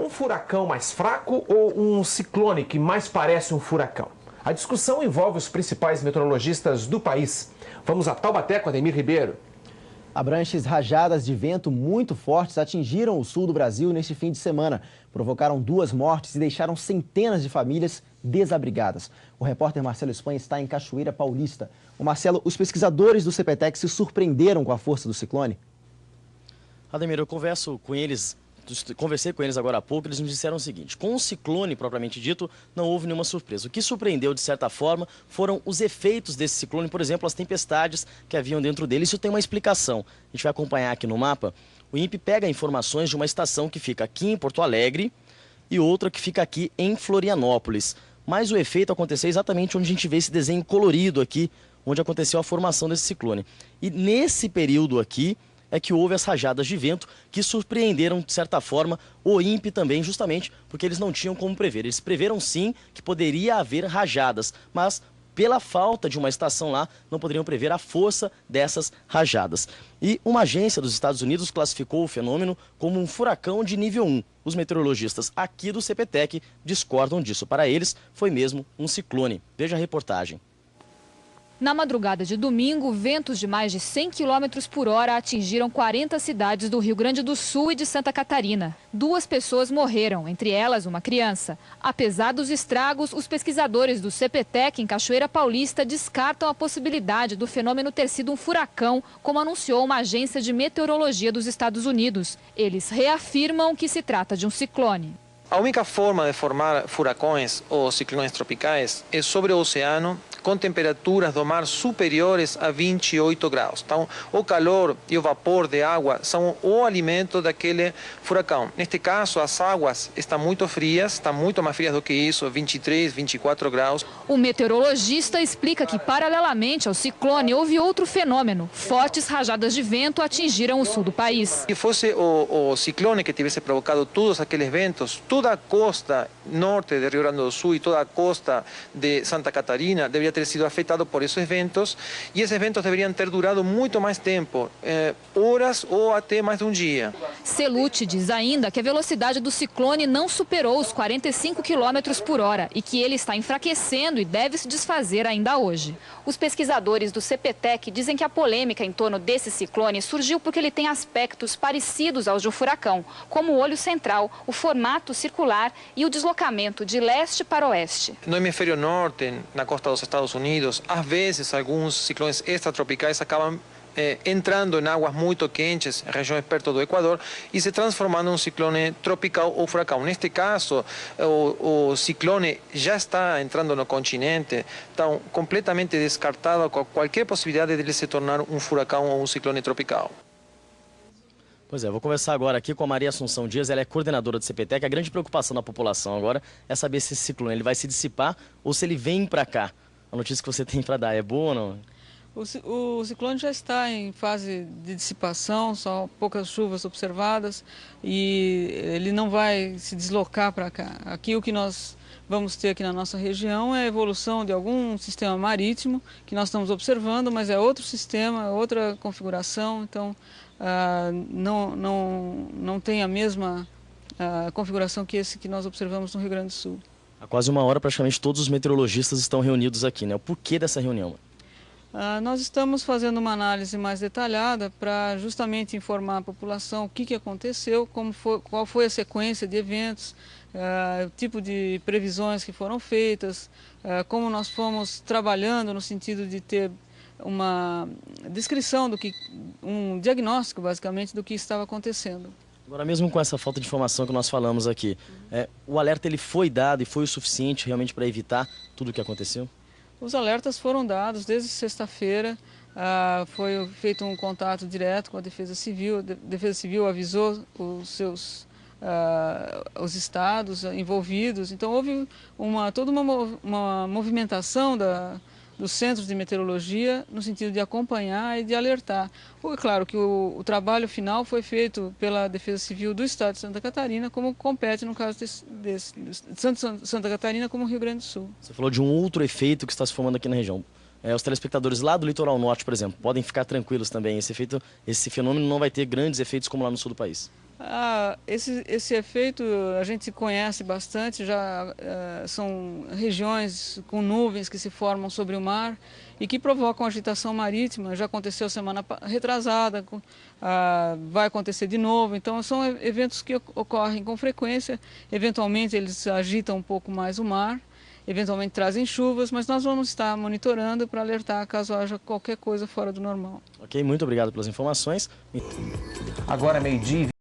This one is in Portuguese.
Um furacão mais fraco ou um ciclone que mais parece um furacão? A discussão envolve os principais meteorologistas do país. Vamos a Taubaté com Ademir Ribeiro. Abranches rajadas de vento muito fortes atingiram o sul do Brasil neste fim de semana. Provocaram 2 mortes e deixaram centenas de famílias desabrigadas. O repórter Marcelo Espanha está em Cachoeira Paulista. Marcelo, os pesquisadores do CPTEC se surpreenderam com a força do ciclone? Ademir, eu conversei com eles agora há pouco, eles me disseram o seguinte: com o ciclone propriamente dito, não houve nenhuma surpresa. O que surpreendeu, de certa forma, foram os efeitos desse ciclone, por exemplo, as tempestades que haviam dentro dele. Isso tem uma explicação. A gente vai acompanhar aqui no mapa. O INPE pega informações de uma estação que fica aqui em Porto Alegre e outra que fica aqui em Florianópolis. Mas o efeito aconteceu exatamente onde a gente vê esse desenho colorido aqui, onde aconteceu a formação desse ciclone. E nesse período aqui é que houve as rajadas de vento que surpreenderam, de certa forma, o INPE também, justamente porque eles não tinham como prever. Eles preveram sim que poderia haver rajadas, mas pela falta de uma estação lá, não poderiam prever a força dessas rajadas. E uma agência dos Estados Unidos classificou o fenômeno como um furacão de nível 1. Os meteorologistas aqui do CPTEC discordam disso. Para eles, foi mesmo um ciclone. Veja a reportagem. Na madrugada de domingo, ventos de mais de 100 km por hora atingiram 40 cidades do Rio Grande do Sul e de Santa Catarina. 2 pessoas morreram, entre elas uma criança. Apesar dos estragos, os pesquisadores do CPTEC em Cachoeira Paulista descartam a possibilidade do fenômeno ter sido um furacão, como anunciou uma agência de meteorologia dos Estados Unidos. Eles reafirmam que se trata de um ciclone. A única forma de formar furacões ou ciclones tropicais é sobre o oceano, com temperaturas do mar superiores a 28 graus. Então, o calor e o vapor de água são o alimento daquele furacão. Neste caso, as águas estão muito frias, estão muito mais frias do que isso, 23, 24 graus. O meteorologista explica que, paralelamente ao ciclone, houve outro fenômeno. Fortes rajadas de vento atingiram o sul do país. Se fosse o ciclone que tivesse provocado todos aqueles ventos, toda a costa norte de Rio Grande do Sul e toda a costa de Santa Catarina deveria ter sido afetado por esses ventos, e esses ventos deveriam ter durado muito mais tempo, horas ou até mais de um dia. Celute diz ainda que a velocidade do ciclone não superou os 45 km por hora e que ele está enfraquecendo e deve se desfazer ainda hoje. Os pesquisadores do CPTEC dizem que a polêmica em torno desse ciclone surgiu porque ele tem aspectos parecidos aos de um furacão, como o olho central, o formato circular e o deslocamento de leste para oeste. No hemisfério norte, na costa dos Estados Unidos, às vezes alguns ciclones extratropicais acabam entrando em águas muito quentes, regiões perto do Equador, e se transformando em um ciclone tropical ou furacão. Neste caso, o ciclone já está entrando no continente, então completamente descartado qualquer possibilidade de ele se tornar um furacão ou um ciclone tropical. Pois é, vou conversar agora aqui com a Maria Assunção Dias, ela é coordenadora do CPTEC. A grande preocupação da população agora é saber se esse ciclone ele vai se dissipar ou se ele vem para cá. A notícia que você tem para dar é boa ou não? O ciclone já está em fase de dissipação, só poucas chuvas observadas, e ele não vai se deslocar para cá. Aqui o que nós vamos ter aqui na nossa região é a evolução de algum sistema marítimo que nós estamos observando, mas é outro sistema, outra configuração, então não tem a mesma configuração que esse que nós observamos no Rio Grande do Sul. Há quase uma hora, praticamente todos os meteorologistas estão reunidos aqui, né? O porquê dessa reunião? Nós estamos fazendo uma análise mais detalhada para justamente informar a população o que aconteceu, qual foi a sequência de eventos, o tipo de previsões que foram feitas, como nós fomos trabalhando no sentido de ter uma descrição um diagnóstico basicamente do que estava acontecendo. Agora, mesmo com essa falta de informação que nós falamos aqui, o alerta ele foi dado e foi o suficiente realmente para evitar tudo o que aconteceu? Os alertas foram dados desde sexta-feira, foi feito um contato direto com a Defesa Civil. A Defesa Civil avisou os estados envolvidos, então houve toda uma movimentação dos centros de meteorologia no sentido de acompanhar e de alertar. É claro que o trabalho final foi feito pela Defesa Civil do Estado de Santa Catarina, como compete no caso Santa Catarina como Rio Grande do Sul. Você falou de um outro efeito que está se formando aqui na região. Os telespectadores lá do litoral norte, por exemplo, podem ficar tranquilos também. Esse fenômeno não vai ter grandes efeitos como lá no sul do país. Esse efeito a gente conhece bastante, já são regiões com nuvens que se formam sobre o mar e que provocam agitação marítima. Já aconteceu semana retrasada, vai acontecer de novo. Então são eventos que ocorrem com frequência, eventualmente eles agitam um pouco mais o mar, eventualmente trazem chuvas, mas nós vamos estar monitorando para alertar caso haja qualquer coisa fora do normal. Ok, muito obrigado pelas informações. Agora, meio-dia.